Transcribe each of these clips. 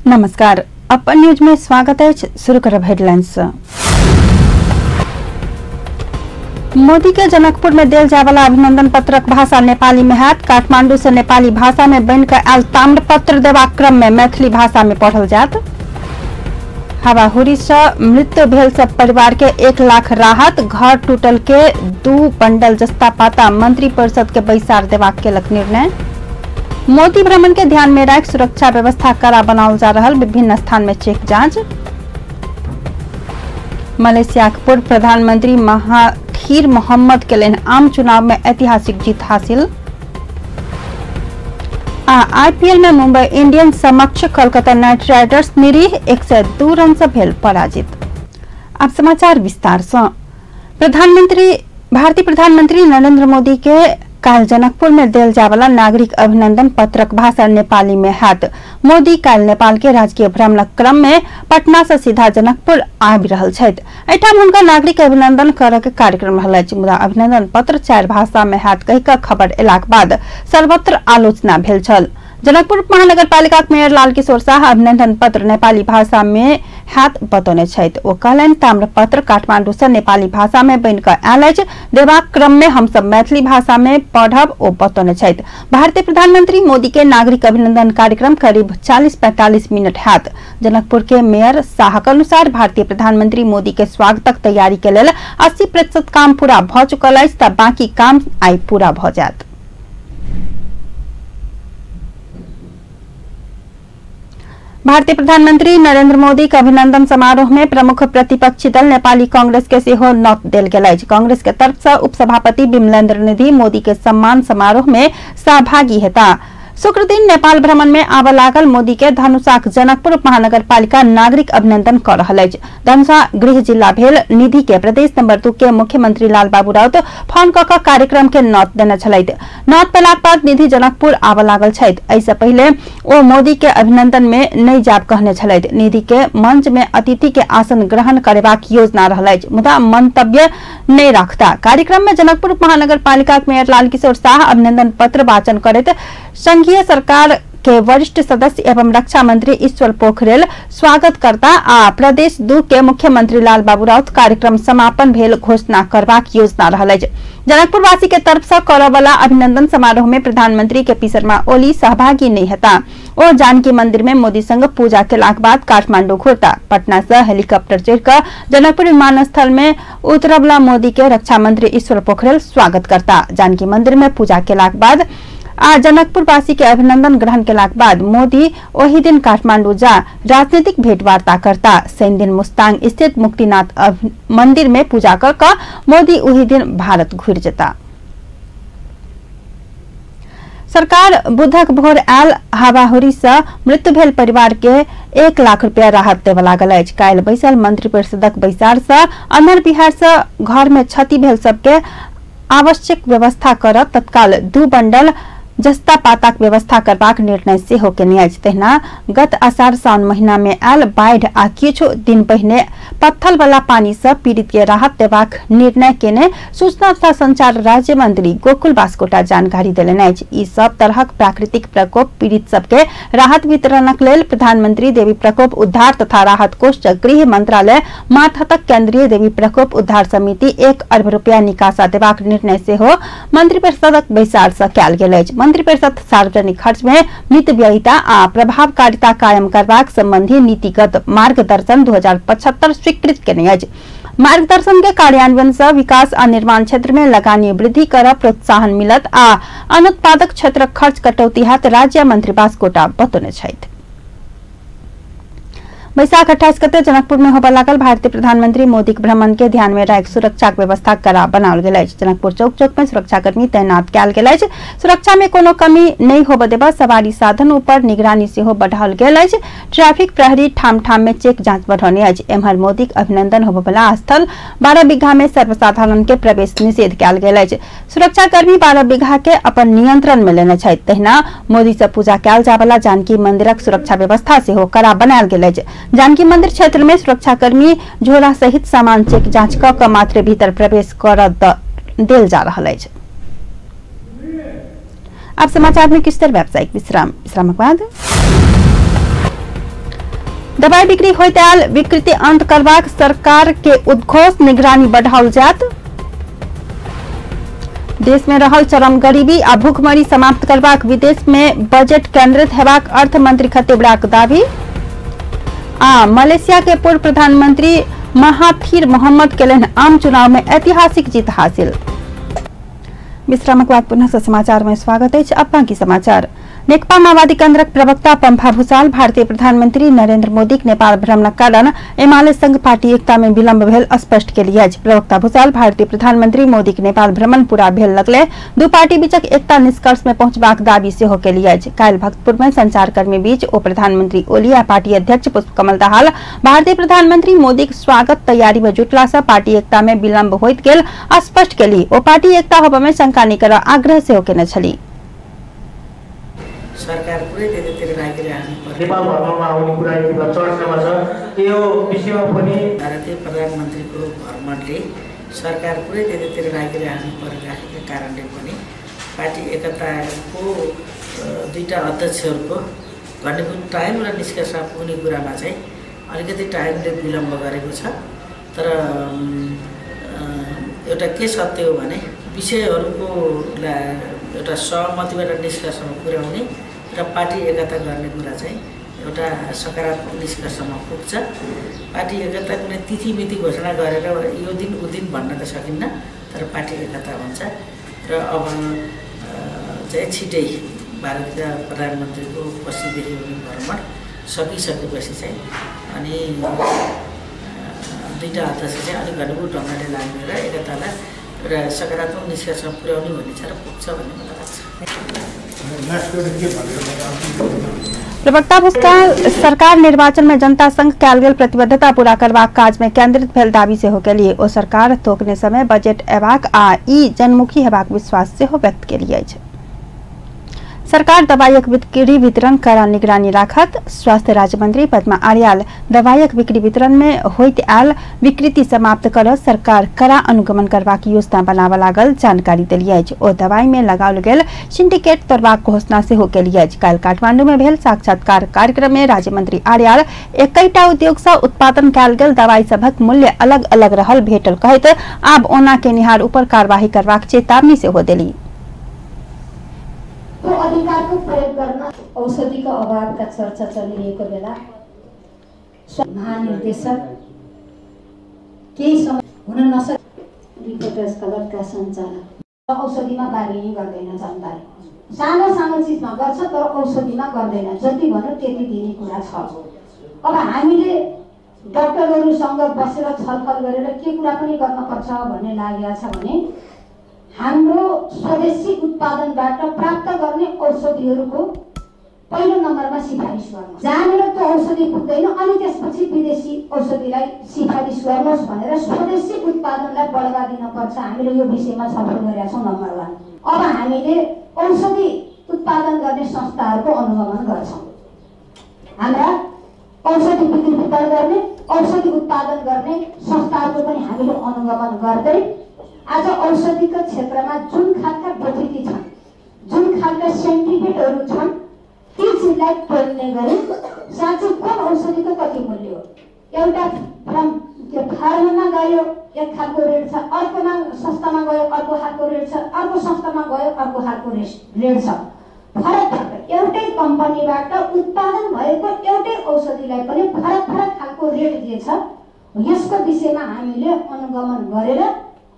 नमस्कार, अपन न्यूज में स्वागत है। शुरू करब हेडलाइंस। मोदी के जनकपुर में देल जाय वाला अभिनंदन पत्रक भाषा नेपाली में हैत। काठमांडू से नेपाली भाषा में बन कर आयल ताम्र पत्र देबाक क्रम में मैथिली भाषा में पढ़ल जात। हवाहुरी से मृत्यु भेल सब परिवार के 1 लाख राहत। घर टूटल के 2 बंडल जस्ता पाता मंत्री परिषद के बैसार देबाक केलक निर्णय। मोदी भ्रमण के ध्यान में राख सुरक्षा व्यवस्था कड़ा बनाओल जा रहल। विभिन्न स्थान में चेक जांच। मलेशिया के पूर्व प्रधानमंत्री महाथीर मोहम्मद के लेन आम चुनाव में ऐतिहासिक जीत हासिल। आईपीएल में मुंबई इंडियंस समक्ष कोलकाता नाइट राइडर्स निरीह 102 रन से भेल पराजित। अब समाचार विस्तार से। भारतीय प्रधानमंत्री नरेंद्र मोदी के काल जनकपुर में देल जाय वाला नागरिक अभिनंदन पत्रक भाषा नेपाली में हैत। मोदी काल नेपाल के राजकीय भ्रमणक क्रम में पटना से सीधा जनकपुर आबि रहल छथि। एठाम हुनका नागरिक अभिनंदन करय के कार्यक्रम रहल अछि। मुदा अभिनंदन पत्र 4 भाषा में हैत कहि कऽ खबर एलाक बाद सर्वत्र आलोचना भेल छल। जनकपुर महानगर पालिका के मेयर लाल किशोर शाह अभिनंदन पत्र नेपाली भाषा में हैत बतौने छथि। ओ कहलनि ताम्र पत्र काठमांडू से नेपाली भाषा में बन कऽ आयल अछि। देबाक क्रम में हम सब मैथिली भाषा में पढ़ब ओ बतौने छथि। भारतीय प्रधानमंत्री मोदी के नागरिक अभिनंदन कार्यक्रम करीब 40-45 मिनट हैत। जनकपुर के मेयर शाह के अनुसार भारतीय प्रधानमंत्री मोदी के स्वागतक तैयारी के लेल 80% काम पूरा भ चुकल अछि तऽ बाकी काम आइ पूरा भ जायत। भारतीय प्रधानमंत्री नरेंद्र मोदी के अभिनंदन समारोह में प्रमुख प्रतिपक्षी दल नेपाली कांग्रेस के सेहो नोत देल गेल अछि। कांग्रेस के तरफ से उपसभापति विमलेन्द्र निधि मोदी के सम्मान समारोह में सहभागी हेता। शुक्र दिन नेपाल भ्रमण में आबऽ लागल मोदी के धनुषाक जनकपुर महानगर पालिका नागरिक अभिनंदन कर रहल अछि। धनुषा गृह जिला भेल। निधि के प्रदेश नंबर 2 के मुख्यमंत्री लाल बाबू राउत फोन कऽ कऽ कार्यक्रम के नोत देने छलथि। नोत पेलाक बाद निधि जनकपुर आबऽ लागल छथि। एहिसँ पहिले ओ मोदी के अभिनंदन में नहि जाब कहने छलथि। निधि के मंच में अतिथि के आसन ग्रहण करेबाक योजना रहल अछि, मुदा मंतव्य नहि राखता। कार्यक्रम में जनकपुर महानगर पालिका के मेयर लाल किशोर शाह अभिनंदन पत्र वाचन करैत संघीय सरकार के वरिष्ठ सदस्य एवं रक्षा मंत्री ईश्वर पोखरेल स्वागत करता आ प्रदेश 2 के मुख्यमंत्री लाल बाबू राउत कार्यक्रम समापन भेल घोषणा करबाक योजना रहल अछि। जनकपुरवासी के तरफ से करऽ वाला अभिनंदन समारोह में प्रधानमंत्री के शर्मा ओली सहभागी नहीं हेता। ओ जानकी मंदिर में मोदी संग पूजा केलाक बाद काठमांडू घुरता। पटना से हेलीकॉप्टर चढ़ कर जनकपुर विमानस्थल में उतरबला मोदी के रक्षा मंत्री ईश्वर पोखरेल स्वागत करता। जानकी मंदिर में पूजा केलाक बाद आ जनकपुरवासी के अभिनंदन ग्रहण केलाक बाद मोदी ओही दिन काठमांडू जा राजनीतिक भेंटवार्ता करता। शनि दिन मुस्तांग स्थित मुक्तिनाथ मंदिर में पूजा कर मोदी ओही दिन भारत घुर जेता। सरकार बुधक भोर आयल हवाहुरी से मृत्यु भेल परिवार के 1 लाख रुपया राहत देव लागल अछि। काल्हि बैसल मंत्री परिषदक बैसार से अन्हर बिहार से घर में क्षति भेल सबके आवश्यक व्यवस्था कर तत्काल 2 बंडल जस्ता पाताक व्यवस्था करबाक निर्णय सेहो केने अछि। तहिना गत आषाढ़ सावन महीना में आयल बाढ़ आ किछु दिन पहिने पत्थल वाला पानी से पीड़ित के राहत देबाक निर्णय केने सूचना तथा संचार राज्य मंत्री गोकुल बास्कोटा जानकारी देलनि अछि। ई सब तरहक प्राकृतिक प्रकोप पीड़ित सबके राहत वितरणक लेल प्रधानमंत्री देवी प्रकोप उद्धार तथा राहत कोष गृह मंत्रालय मार्फत केंद्रीय देवी प्रकोप उद्धार समिति 1 अरब रुपया निकासा देबाक निर्णय सेहो मंत्री परिषदक बैसार से कयल गेल अछि। मंत्री परिषद सार्वजनिक खर्च में मितव्ययिता आ प्रभावकारिता कायम करबाक संबंधी नीतिगत मार्गदर्शन 2075 स्वीकृत केने अछि। मार्गदर्शन के कार्यान्वयन से विकास आ निर्माण क्षेत्र में लगानी वृद्धि कर प्रोत्साहन मिलत आ अनुत्पादक क्षेत्र खर्च कटौती हैत, राज्य मंत्री बास्कोटा बतौने छथि। बैसाख 28 गते जनकपुर में होबऽ लागल भारतीय प्रधानमंत्री मोदी के भ्रमण के ध्यान में राखि सुरक्षा के व्यवस्था कड़ा बनाओल गेल अछि। जनकपुर चौक में सुरक्षाकर्मी तैनात कयल गेल अछि। सुरक्षा में कोनो कमी नहीं होबऽ देबा सवारी साधन ऊपर निगरानी सेहो बढ़ाओल गेल अछि। ट्रैफिक प्रहरी ठाम ठाम में चेक जांच बढ़ौने अछि। एम्हर मोदी के अभिनंदन होबऽ वाला स्थल 12 बीघा में सर्वसाधारण के प्रवेश निषेध कयल गेल अछि। सुरक्षाकर्मी 12 बीघा के अपन नियंत्रण में लेने छथि। तहिना मोदी से पूजा कयल जाय वाला जानकी मंदिरक सुरक्षा व्यवस्था सेहो कड़ा बनायल गेल अछि। जानकी मंदिर क्षेत्र में सुरक्षाकर्मी झोला सहित सामान चेक जांच क मात्र भीतर प्रवेश कर देल जा रहल अछि। अब समाचार में किस्तर व्यावसायिक विश्राम। विश्रामक बाद दवाई बिक्री होइत आयल विकृति अंत करबाक सरकार के उद्घोष निगरानी बढ़ाओल जात। देश में रहल चरम गरीबी आ भूखमरी समाप्त करबाक विदेश में बजट केंद्रित हेबाक अर्थ मंत्री खतेबड़ाक दावी। मलेशिया के पूर्व प्रधानमंत्री महाथीर मोहम्मद केलन आम चुनाव में ऐतिहासिक जीत हासिल। विश्रामक बाद पुनः समाचार में स्वागत है। अब बाकी समाचार। नेकपा माओवादी केन्द्रक प्रवक्ता पम्फा भूषाल भारतीय प्रधानमंत्री नरेंद्र मोदी के नेपाल भ्रमणक कारण एमाले संघ पार्टी एकता में विलंब भेल स्पष्ट केलिए। प्रवक्ता भूषाल भारतीय प्रधानमंत्री मोदी के नेपाल भ्रमण पूरा भेल लगले दू पार्टी बीचक एकता निष्कर्ष में पहुंचबाक दावी सेहो केलिए। काल्हि भक्तपुर में संचारकर्मी बीच ओ प्रधानमंत्री ओली आ पार्टी अध्यक्ष पुष्पकमल दाहाल भारतीय प्रधानमंत्री मोदी के स्वागत तैयारी में जुटला से पार्टी एकता में विलंब होइत गेल स्पष्ट केली। ओ पार्टी एकता होबा में शंका नहीं कर आग्रह सेहो केने छली। सरकार पुरै त्यतातिर लागिरहनु पर्छ। नेपाल भ्रमणमा आउने कुरा एउटा चर्चामा छ। यो विषयमा पनि भारतीय प्रधानमन्त्रीको भ्रमणले सरकार पुरै त्यतातिर लागिरहनु परिरहेको कारणले पनि पार्टी एकताको दुईटा अध्यक्षहरूको घण्टेको टाइम र निष्कर्षमा पुग्ने कुरामा चाहिँ अलिकति टाइमले विलम्ब गरेको छ। तर एउटा के सत्य हो भने विषयहरूको एउटा सहमतिबाट निष्कर्षमा पुर्याउने र पार्टी एकता गर्ने कुरा चाहिँ एउटा सकारात्मक निष्कर्षमा पुग्छ। पार्टी एकता कुनै तिथि मिति घोषणा गरेर यो दिन उ दिन भन्न त सकिन्न, तर पार्टी एकता हुन्छ। र अब चाहिँ छिटै भारतीय प्रधानमन्त्रीको पश्चिमदेखि हुने भ्रमण सकिसकेपछि चाहिँ अनि दुईटा अध्यक्ष चाहिँ अलिक घटबुट ढङ्गले लाग्ने र एकतालाई एउटा सकारात्मक निष्कर्षमा पुर्याउने भन्ने छ र पुग्छ भन्ने मलाई लाग्छ। प्रवक्ता भूषाल सरकार निर्वाचन में जनता संग कयल गेल प्रतिबद्धता पूरा करबाक काज में केंद्रित भेल दावी सेहो केलिए। ओ सरकार तोकने समय बजट एबाक आ ई जनमुखी हेबाक विश्वास सेहो व्यक्त केलिए। सरकार दवाईक बिक्री वितरण कड़ा निगरानी राखत। स्वास्थ्य राज्य मंत्री पद्मा आर्याल दवाईक बिक्री वितरण में होइत आयल विकृति समाप्त कर सरकार कड़ा अनुगमन करबाक योजना बनावा लागल जानकारी दिलिए। ओ दवाई में लगाओल गेल सिंडिकेट तोड़बाक घोषणा सेहो केलिए। काल्हि काठमांडू में भेल साक्षात्कार कार्यक्रम में राज्य मंत्री आर्याल एकैटा उद्योग से उत्पादन कयल गेल दवाई सभक मूल्य अलग अलग रहल भेटल कहैत आब ओना केनिहार ऊपर कार्यवाही करबाक चेतावनी सेहो देली। अधिकार को प्रयोग गर्न औषधि का अभाव का चर्चा चलिरहेको बेला महानिर्देशक केही समय हुन नसक्ने रिपोर्टर्स क्लबका सञ्चालक औषधिमा बार्गेनिङ गर्दैन। जनताले सानो सानो चीजमा गर्छ तर औषधिमा गर्दैन। जति भन्यो त्यति दिने कुरा छ। अब हामीले डाक्टरहरुसँग बसेर छलफल गरेर के कुरा पनि गर्न पर्छ भन्ने लागेको छ भने हाम्रो स्वदेशी उत्पादनबाट प्राप्त गर्ने औषधिहरूको पहिलो नम्बरमा सिफारिस गर्नु। जहाँनिर त्यो औषधि पुग्दैन अनि त्यसपछि विदेशी औषधिलाई सिफारिस गर्नुहोस् भनेर स्वदेशी उत्पादनलाई बढावा दिन पर्छ। हामीले यो विषयमा छलफल गरेका छौँ। नम्बर 1 अब हामीले औषधि उत्पादन गर्ने संस्थाहरूको अनुगमन गर्छौँ। हाम्रा औषधि बिक्री वितरण गर्ने औषधि उत्पादन गर्ने संस्थाहरूको पनि हामीले अनुगमन गर्दै आज औषधिको क्षेत्रमा जुन खालका विकृति छन्, जुन खालका सेन्टिफिटहरू छन्, ती चिजलाई तोड्ने गरी साँच्चै कुन औषधिको कति मूल्य हो। एउटा त्यो फार्मामा गयो एक खालको रेट छ, अर्कोमा संस्थामा गयो अर्को खालको रेट छ, अर्को संस्थामा गयो अर्को खालको रेट छ। फरक फरक एउटै कम्पनीबाट उत्पादन भएको एउटै औषधिलाई पनि फरक फरक खालको रेट जे छ यसको विषयमा हामीले अनुगमन गरेर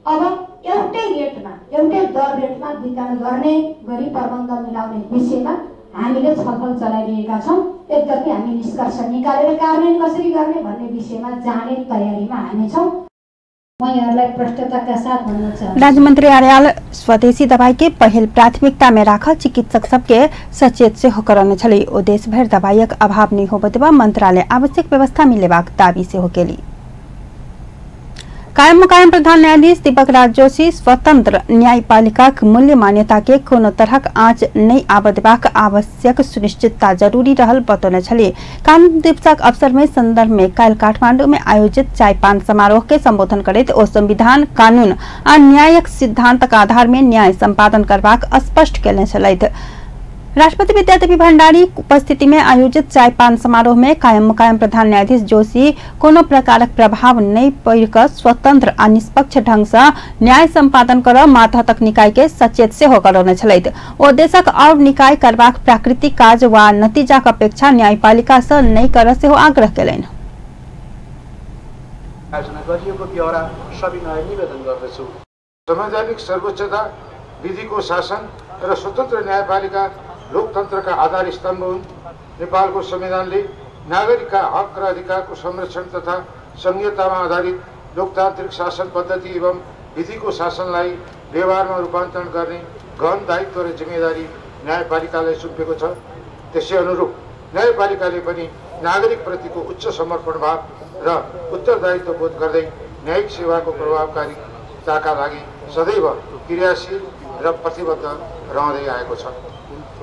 अब एउटै रेटमा एउटै दर रेटमा वितरण गर्ने गरी प्रबन्ध मिलाउने विषयमा हामीले छलफल चलाइरहेका छौँ। यद्यपि हामी निष्कर्ष निकालेर कार्यान्वयन कसरी गर्ने भन्ने विषयमा जाने तयारीमा हामी छौँ। म यहाँलाई प्रष्टताका साथ भन्न चाहन्छु। राज्य मंत्री आर्याल स्वदेशी दवाई के पहल प्राथमिकता में राख चिकित्सक सबके सचेत से होकर छली। ओ देश भर दवाईक अभाव नहीं हो बतबा मंत्रालय आवश्यक व्यवस्था मिलेबाक दावी से हो केली। कायम मुकायम प्रधान न्यायाधीश दीपक राज जोशी स्वतंत्र न्यायपालिका मूल्य मान्यता के कोनो तरहक आँच नहीं आबदबाक आवश्यक सुनिश्चितता जरूरी रहल बतौने छली। कानून दिवसक अवसर में संदर्भ में काल काठमांडू में आयोजित चायपान समारोह के संबोधन करते ओ संविधान कानून आ न्यायिक सिद्धांतक आधार में न्याय संपादन करबाक स्पष्ट केने छलैथ। राष्ट्रपति विद्यादेवी भण्डारी उपस्थिति में आयोजित चायपान समारोह में कायम मुकायम प्रधान न्यायाधीश जोशी कोनो प्रकारक प्रभाव नहीं पड़ स्वतंत्र आ निष्पक्ष ढंग से न्याय संपादन कर माथा तक निकाय के सचेत से करौने छलैथ। ओ देशक और निकाय करबाक प्राकृतिक काज वा नतीजाक अपेक्षा न्यायपालिका से नहीं कर से आग्रह केलैन। संवैधानिक सर्वोच्चता, विधिको शासन र स्वतन्त्र न्यायपालिका लोकतन्त्रका आधार स्तम्भ हुन्। नेपालको संविधानले नागरिकका हक र अधिकारको संरक्षण तथा संहितामा आधारित लोकतान्त्रिक शासन पद्धति एवं विधिको शासनलाई व्यवहारमा रूपान्तरण गर्ने गहन दायित्व र जिम्मेदारी न्यायपालिकालाई सुम्पेको छ। त्यसै अनुरूप न्यायपालिकाले पनि नागरिकप्रतिको उच्च समर्पण भाव र उत्तरदायित्व बोध गर्दै न्यायिक सेवाको प्रभावकारिताका लागि सदैव क्रियाशील र प्रतिबद्ध रहँदै आएको छ।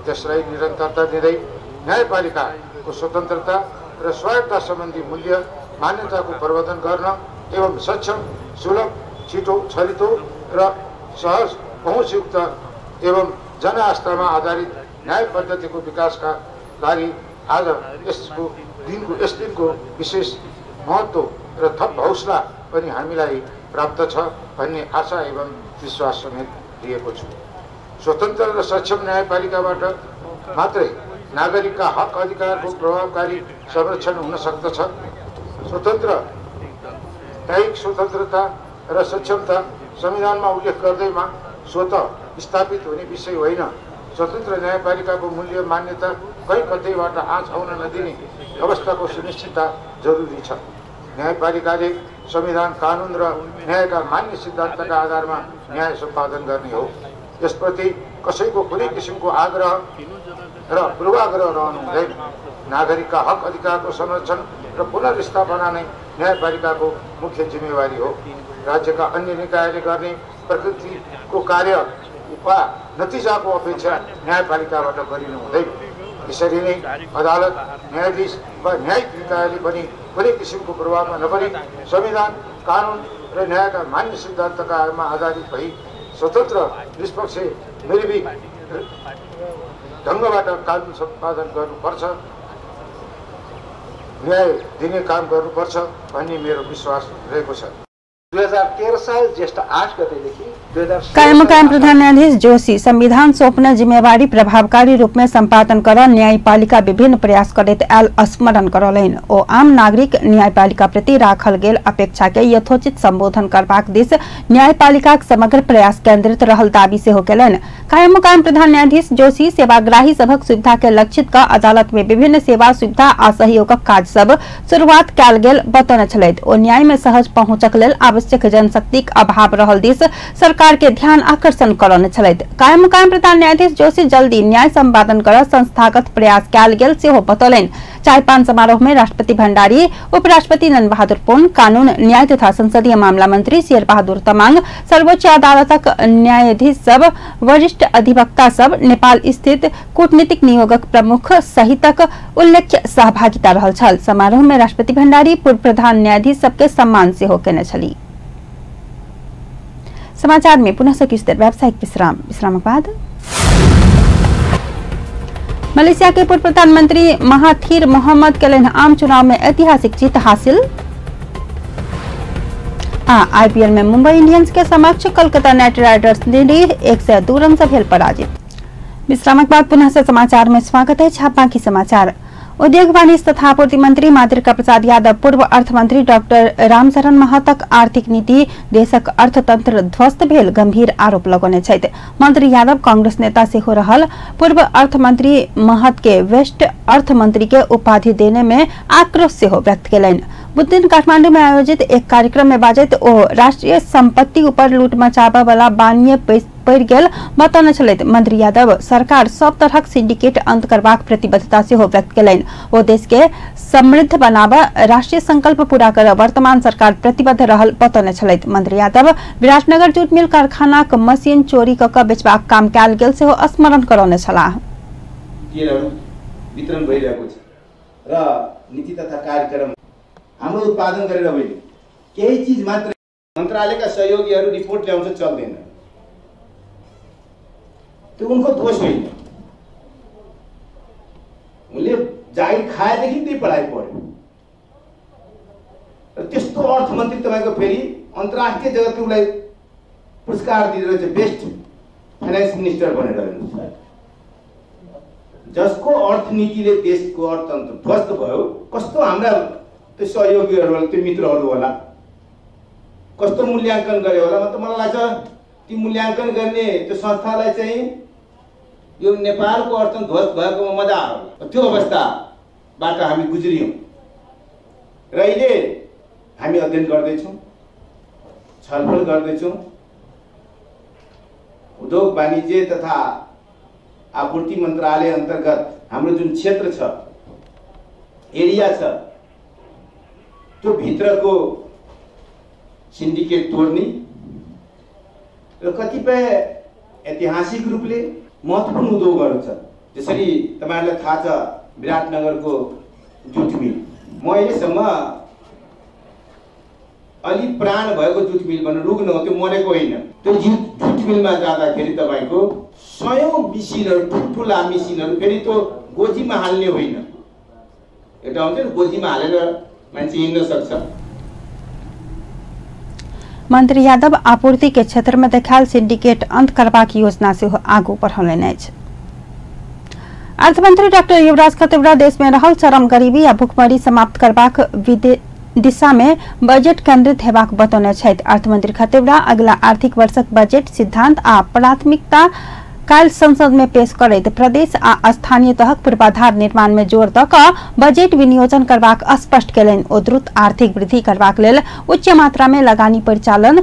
त्यसलाई निरन्तरता दिँदै न्यायपालिकाको स्वतन्त्रता र स्वायत्तता सम्बन्धी मूल्य मान्यताको प्रवर्धन गर्न एवं सक्षम, सुलभ, छिटो, छरितो र सहज पहुँचयुक्त एवं जनआस्थामा आधारित न्याय पद्धतिको विकासका लागि आज यस दिनको विशेष महत्त्व र थप हौसला पनि हामीलाई प्राप्त छ भन्ने आशा एवं विश्वास समेत लिएको छु। स्वतन्त्र र सक्षम न्यायपालिकाबाट मात्रै नागरिकका हक अधिकारको प्रभावकारी संरक्षण हुन सक्दछ। स्वतन्त्र न्यायिक स्वतन्त्रता र सक्षमता संविधानमा उल्लेख गर्दैमा स्वतः स्थापित हुने विषय होइन। स्वतन्त्र न्यायपालिकाको मूल्य मान्यता कहीँ कतैबाट आँच आउन नदिने अवस्थाको सुनिश्चितता जरुरी छ। न्यायपालिकाले संविधान, कानुन र न्यायका मान्य सिद्धान्तका आधारमा न्याय सम्पादन गर्ने हो। यसप्रति कसैको कुनै किसिमको आग्रह र पूर्वाग्रह रहनु हुँदैन। नागरिकका हक अधिकारको संरक्षण र पुनर्स्थापना नै न्यायपालिकाको मुख्य जिम्मेवारी हो। राज्यका अन्य निकायले गर्ने प्रकृतिको कार्य वा नतिजाको अपेक्षा न्यायपालिकाबाट गरिनु हुँदैन। यसरी नै अदालत, न्यायाधीश वा न्यायिक निकायले पनि कुनै किसिमको प्रभावमा नपरी संविधान, कानुन र न्यायका मान्य सिद्धान्तमा आधारित भई स्वतन्त्र, निष्पक्ष, निर्भीक ढङ्गबाट कानुन सम्पादन गर्नुपर्छ, न्याय दिने काम गर्नुपर्छ भन्ने मेरो विश्वास रहेको छ। 2013 साल ज्येष्ठ 8 गतेदेखि कायम मुकायम प्रधान न्यायाधीश जोशी संविधान सौंपने जिम्मेवारी प्रभावकारी रूप में संपादन कर न्यायपालिका विभिन्न प्रयास करैत आयल स्मरण करौलैन। ओ आम नागरिक न्यायपालिका प्रति राखल गेल अपेक्षा के यथोचित संबोधन करबाक दिस न्यायपालिका समग्र प्रयास केंद्रित रहल दावी सेहो केलैन। कायम मुकायम प्रधान न्यायाधीश जोशी सेवाग्राही सभक सुविधा के लक्षित क अदालत में विभिन्न सेवा सुविधा आ सहयोगक काज सब शुरुआत कयल गेल बतौने छलैथ। ओ न्याय में सहज पहुंचक लेल आवश्यक जनशक्तिक अभाव रहल दिस सरकार के ध्यान आकर्षण करौने छलैथ। कायम मुकायम प्रधान न्यायाधीश जोशी जल्दी न्याय संपादन कर संस्थागत प्रयास कयल गेल सेहो बतौलैन। चायपान समारोह में राष्ट्रपति भण्डारी, उपराष्ट्रपति नंद बहादुर पुन, कानून, न्याय तथा संसदीय मामला मंत्री शेर बहादुर तमांग, सर्वोच्च अदालतक न्यायाधीश सब, वरिष्ठ अधिवक्ता सब, नेपाल स्थित कूटनीतिक नियोगक प्रमुख सहितक उल्लेख्य सहभागिता रहल छल। समारोह में राष्ट्रपति भण्डारी पूर्व प्रधान न्यायाधीश सबके सम्मान सेहो केने छली। समाचार में पुनः से कुछ देर व्यावसायिक विश्राम बाद मलेशिया के पूर्व प्रधानमंत्री महाथीर मोहम्मद के आम चुनाव में ऐतिहासिक जीत हासिल। आईपीएल में मुंबई इंडियंस के समक्ष Kolkata night Riders Delhi 102 run से भेल पराजित। विश्राम के बाद पुनः से समाचार में स्वागत है। छापा की समाचार। उद्योग वाणिज्य तथा आपूर्ति मंत्री मातृका प्रसाद यादव पूर्व अर्थमंत्री डॉक्टर रामचरण महतक आर्थिक नीति देशक अर्थतंत्र ध्वस्त भेल गंभीर आरोप लगौने छथि। मंत्री यादव कांग्रेस नेता से हो रहल पूर्व अर्थमंत्री महत के वेस्ट अर्थमंत्री के उपाधि देने में आक्रोश से हो व्यक्त केलनि। बुध दिन काठमांडू में आयोजित एक कार्यक्रम में बाजैत ओ राष्ट्रीय संपत्ति ऊपर लूट मचाबा वाला बानिए पड़ गेल बतौने छलैथ। मंत्री यादव सरकार सब तरहक सिंडिकेट अंत करबाक प्रतिबद्धता से हो व्यक्त केलनि। ओ देश के समृद्ध बनाबा राष्ट्रीय संकल्प पूरा कर वर्तमान सरकार प्रतिबद्ध रहल बतौने छलैथ। मंत्री यादव विराटनगर जूट मिल कारखानाक मशीन चोरी कऽ बेचबाक काम कयल गेल सेहो स्मरण करौने छलाह। वितरण भइरहेको छ र नीति तथा कार्यक्रम हाम्रो उत्पादन गरेर होइन, केही चीज मात्र मन्त्रालयका सहयोगीहरू रिपोर्ट ल्याउँछ चल्दैन, त्यो उनको दोष होइन। उनले जागिर खाएदेखि त्यही पढाइ पढ्यो र त्यस्तो अर्थमन्त्री तपाईँको फेरि अन्तर्राष्ट्रिय जगतले उसलाई पुरस्कार दिएर चाहिँ बेस्ट फाइनेन्स मिनिस्टर बनेर हेर्नुहोस्, जसको अर्थनीतिले देशको अर्थतन्त्र ध्वस्त भयो। कस्तो हाम्रा त्यो सहयोगीहरू होला, त्यो मित्रहरू होला, कस्तो मूल्याङ्कन गरे होला। मलाई लाग्छ ती मूल्याङ्कन गर्ने त्यो संस्थालाई चाहिँ यो नेपालको अर्थतन्त्र ध्वस्त भएकोमा मजा आयो। त्यो अवस्थाबाट हामी गुज्रियौँ र अहिले हामी अध्ययन गर्दैछौँ, छलफल गर्दैछौँ। उद्योग वाणिज्य तथा आपूर्ति मन्त्रालय अन्तर्गत हाम्रो जुन क्षेत्र छ, एरिया छ, त्यो भित्रको सिन्डिकेट तोड्ने र कतिपय ऐतिहासिक रूपले महत्त्वपूर्ण उद्योगहरू छ। जसरी तपाईँहरूलाई थाहा छ विराटनगरको जुट मिल, म अहिलेसम्म अलि प्राण भएको जुट मिल भन्नु रुग्न हो, त्यो मरेको होइन। त्यो जुट मिलमा जाँदाखेरि तपाईँको सयौं मिसिनहरू, ठुल्ठुला मिसिनहरू, फेरि त्यो गोजीमा हाल्ने होइन, एउटा हुन्छ नि गोजीमा हालेर मान्छे हिँड्न सक्छ। मंत्री यादव आपूर्ति के क्षेत्र में देखायल सिंडिकेट अंत करबाक योजना से आगू बढ़ौलनि अछि। अर्थमंत्री डॉक्टर युवराज खतिवड़ा देश में रहल चरम गरीबी आ भुखमरी समाप्त करबाक दिशा में बजट केंद्रित हेबाक बतौने छथि। अर्थमंत्री खतिवड़ा अगिला आर्थिक वर्षक बजट सिद्धांत आ प्राथमिकता काल संसद में पेश करैत प्रदेश आ स्थानीय तहक पूर्वाधार निर्माण में जोर द क बजट विनियोजन करबाक स्पष्ट केलनि। ओ द्रुत आर्थिक वृद्धि करबाक लेल उच्च मात्रा में लगानी परिचालन,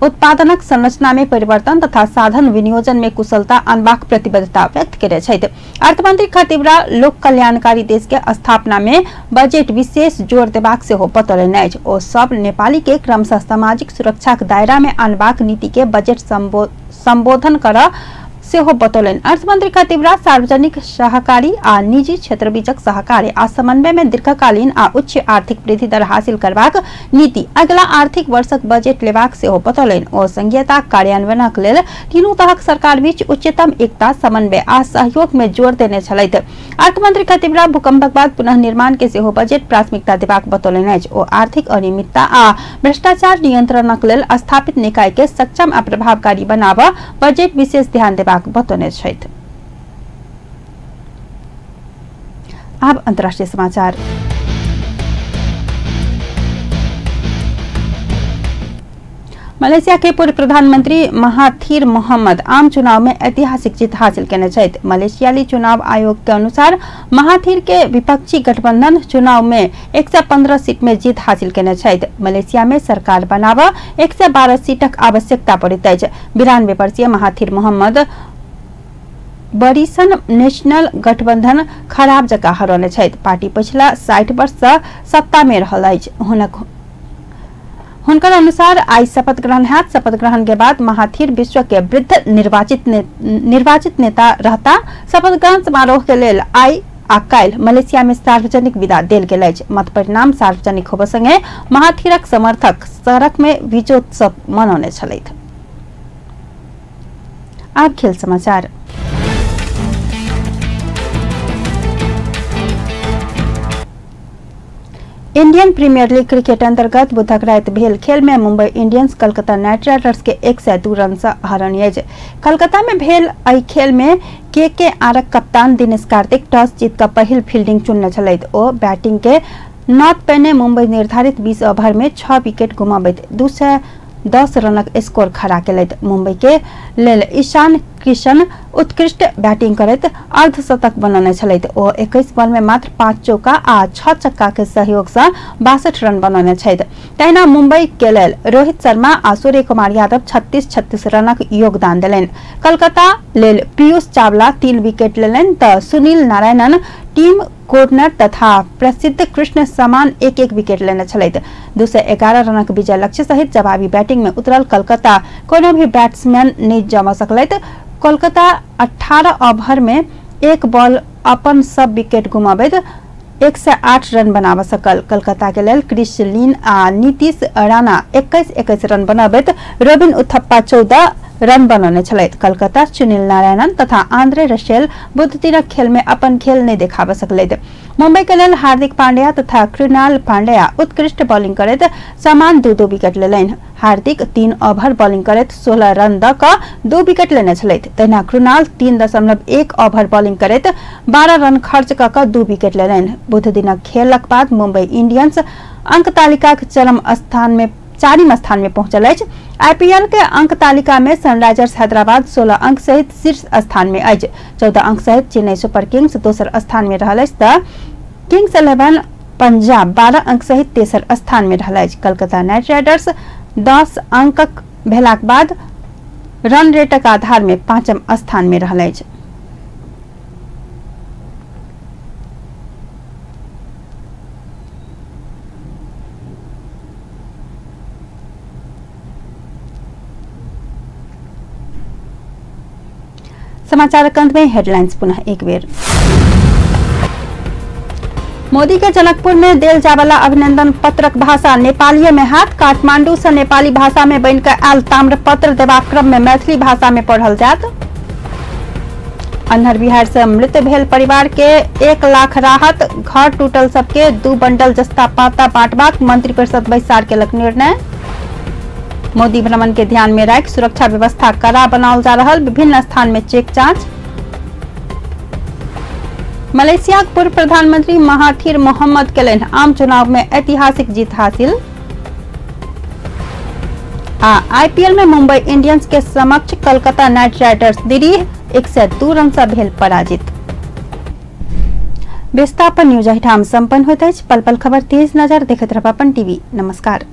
उत्पादनक संरचना में परिवर्तन तथा साधन विनियोजन में कुशलता आनबाक प्रतिबद्धता व्यक्त केने छथि। अर्थमंत्री खतिवड़ा लोक कल्याणकारी देश के स्थापना में बजट विशेष जोर देबाक सेहो बतौलनि अछि। ओ सब नेपाली के क्रमशः सामाजिक सुरक्षाक दायरा में आनबाक नीति के बजट संबोधन कर सेहो बतौलनि। अर्थमंत्री खतिवड़ा सार्वजनिक सहकारी आ निजी क्षेत्र बीचक सहकार्य आ समन्वय में दीर्घकालीन आ उच्च आर्थिक वृद्धि दर हासिल करबाक नीति अगिला आर्थिक वर्षक बजट लेबाक सेहो बतौलनि। ओ संघीयता कार्यान्वयनक लेल तीनू तहक सरकार बीच उच्चतम एकता, समन्वय आ सहयोग में जोर देने छलथि। अर्थमंत्री खतिवड़ा भूकंपक बाद पुनः निर्माण के सेहो बजट प्राथमिकता देबाक बतौलनि अछि। ओ आर्थिक अनियमितता आ भ्रष्टाचार नियंत्रणक लेल स्थापित निकाय के सक्षम आ प्रभावकारी बनाबऽ बजट विशेष ध्यान देबाक बतौने छथि। अब अंतर्राष्ट्रीय समाचार। मलेशिया के पूर्व प्रधानमंत्री महाथीर मोहम्मद आम चुनाव में ऐतिहासिक जीत हासिल करने छथि। मलेशियाली चुनाव आयोग के अनुसार महाथीर के विपक्षी गठबंधन चुनाव में 115 सीट में जीत हासिल करने छथि। मलेशिया में सरकार बनाबऽ 112 सीटक आवश्यकता पड़ैत अछि। 92 वर्षीय महाथीर मोहम्मद बरिसन नेशनल गठबंधन खराब जगह हरौने छथि। पार्टी पिछला 60 वर्ष से सत्ता में रहल अछि। हुनकर अनुसार आई शपथ ग्रहण हैत। शपथ ग्रहण के बाद महाथीर विश्व के वृद्ध निर्वाचित नेता रहता। शपथ ग्रहण समारोह के लेल आई आ काल्हि मलेशिया में सार्वजनिक विदा देल गेल अछि। मत परिणाम सार्वजनिक होबऽ संगे महाथीरक समर्थक सड़क में विजयोत्सव मनौने छलथि। आब खेल समाचार। इंडियन प्रीमियर लीग क्रिकेट अंतर्गत बुधक राति भेल खेल में Mumbai Indians Kolkata night Riders के 102 रन से हरौने अछि। कोलकाता में भेल एहि खेल में केकेआरक कप्तान दिनेश कार्तिक टॉस जीत कऽ पहिल फील्डिंग चुनने छलथि। ओ बैटिंग के नॉट पेने मुंबई निर्धारित 20 ओवर में 6 विकेट गुमाबैत 210 रनक स्कोर खड़ा केलथि। मुंबई के लेल ईशान किशन उत्कृष्ट बैटिंग करैत अर्धशतक बनौने छलथि। ओ 21 बॉल में मात्र 5 चौका आ 6 छक्का के सहयोग से 62 रन बनौने छथि। तहिना मुंबई के लेल रोहित शर्मा आ सूर्य कुमार यादव 36 रनक योगदान देलनि। कोलकाता लेल पीयूष चावला 3 विकेट लेलनि तऽ सुनील नारायणन टीम कोर्नर तथा प्रसिद्ध कृष्ण समान 1-1 विकेट लेने छलथि। 211 रनक विजय लक्ष्य सहित जवाबी बैटिंग में उतरल कोलकाता कोनो भी बैट्समैन नहीं जमा सकलथि। कोलकाता 18 ओवर में 1 बॉल अपन सब विकेट गुमाबैत 108 रन बनाबऽ सकल। कोलकाता के लेल क्रिस लिन आ नीतीश राणा 21 रन बनाबैत रोबिन उथप्पा 14, रन बनाउने छलैथ। कलकत्ता सुनील नारायणन तथा आंद्रे रसेल बुध दिन खेल में अपन खेल नहीं देखाब सकलैथ। मुंबई के लेल हार्दिक पांड्या तथा कृणाल पांड्या उत्कृष्ट बॉलिंग करैत समान 2-2 विकेट लेलैन। हार्दिक 3 ओभर बॉलिंग करैत 16 रन द क 2 विकेट लेने छलैथ। तहिना कृणाल 3.1 ओभर बॉलिंग करैत 12 रन खर्च क 2 विकेट लेलैन। बुध दिन खेलक बाद मुंबई इंडियंस अंक तालिका के चरम स्थान में 4वीं स्थान में पहुंचल अछि। आईपीएल के अंक तालिका में सनराइजर्स हैदराबाद 16 अंक सहित शीर्ष स्थान में अछि। 14 अंक सहित चेन्नई सुपर किंग्स दोसर स्थान में रहल अछि त किंग्स 11 पंजाब 12 अंक सहित तेसर स्थान में रहल अछि। कलकत्ता नाइट राइडर्स 10 अंकक भेलाक बाद रन रेटक आधार में 5म स्थान में रहल अछि। समाचार के अंत में हेडलाइंस पुनः एक बेर। मोदी के जनकपुर में देल जावला अभिनंदन पत्रक भाषा नेपालीय में हाथ। काठमांडू से नेपाली भाषा में बन के आयल ताम्र पत्र देबाक क्रम में मैथिली भाषा में पढ़ल जात। अन्हर बिहार से मृत भेल परिवार के 1 लाख राहत। घर टूटल सबके 2 बंडल जस्ता पाता बांटबाक मंत्री परिषद बैसार केलक निर्णय। मोदी भ्रमण के ध्यान में राखि सुरक्षा व्यवस्था कड़ा बनाओल जा रहल। विभिन्न स्थान में चेक जांच। मलेशिया के पूर्व प्रधानमंत्री महाथीर मोहम्मद केलनि आम चुनाव में ऐतिहासिक जीत हासिल। आईपीएल में मुंबई इंडियंस के समक्ष Calcutta night Riders Delhi 102 run से भेल पराजित। विस्थापन न्यूज एहिठाम संपन्न होइत अछि। पल पल खबर तेज नजर देखैत रहब अपन टीवी। नमस्कार।